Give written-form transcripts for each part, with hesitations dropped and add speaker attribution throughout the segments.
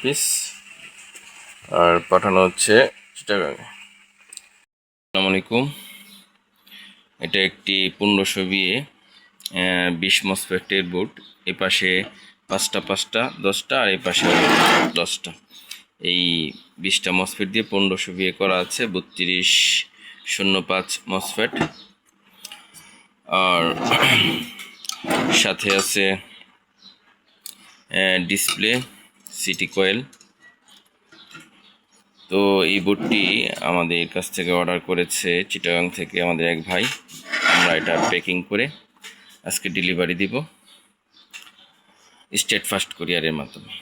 Speaker 1: Piece, আর পাঠানো হচ্ছে চিটাগাঙে। আসসালামু আলাইকুম। এটা একটি 1500 বিএ 20 মসফেটের বোর্ড। এ পাশে 5টা 5টা 10টা, আর এই পাশে 10টা। এই 20টা মসফেট দিয়ে 1500 বিএ করা আছে, 3205 মসফেট। আর সাথে আছে ডিসপ্লে, সিটি কয়েল। তো এই বোর্ডটি আমাদের কাছ থেকে অর্ডার করেছে চিটাগাং থেকে আমাদের এক ভাই। আমরা এটা প্যাকিং করে আজকে ডেলিভারি দিব স্টেট ফাস্ট কুরিয়ারের মাধ্যমে।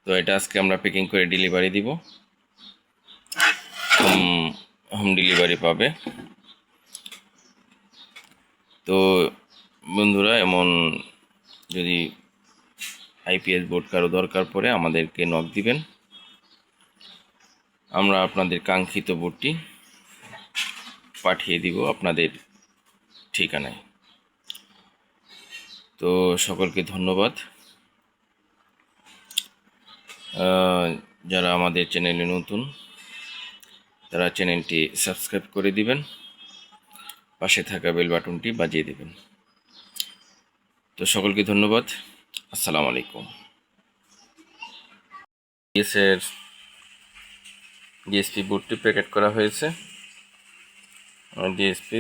Speaker 1: তো এটা আজকে আমরা প্যাকিং করে ডেলিভারি দিব, হোম ডেলিভারি পাবে। তো বন্ধুরা, এমন যদি আইপিএস বোর্ড কারো দরকার পড়ে আমাদেরকে নক দিবেন, আমরা আপনাদের কাঙ্ক্ষিত বোর্ডটি পাঠিয়ে দিব আপনাদের ঠিকানায়। তো সকলকে ধন্যবাদ। যারা আমাদের চ্যানেলে নতুন, তারা চ্যানেলটি সাবস্ক্রাইব করে দিবেন, পাশে থাকা বেল বাটনটি বাজিয়ে দিবেন। তো সকলকে ধন্যবাদ। আসসালামু আলাইকুম। ডিএসপি বোর্ডটি প্যাকেট করা হয়েছে। DSP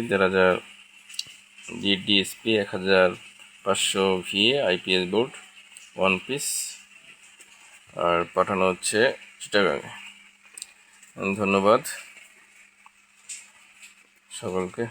Speaker 1: 1500 VA IPS board 1 piece, আর পাঠানো হচ্ছে চিটাগাঙে। ধন্যবাদ সকলকে।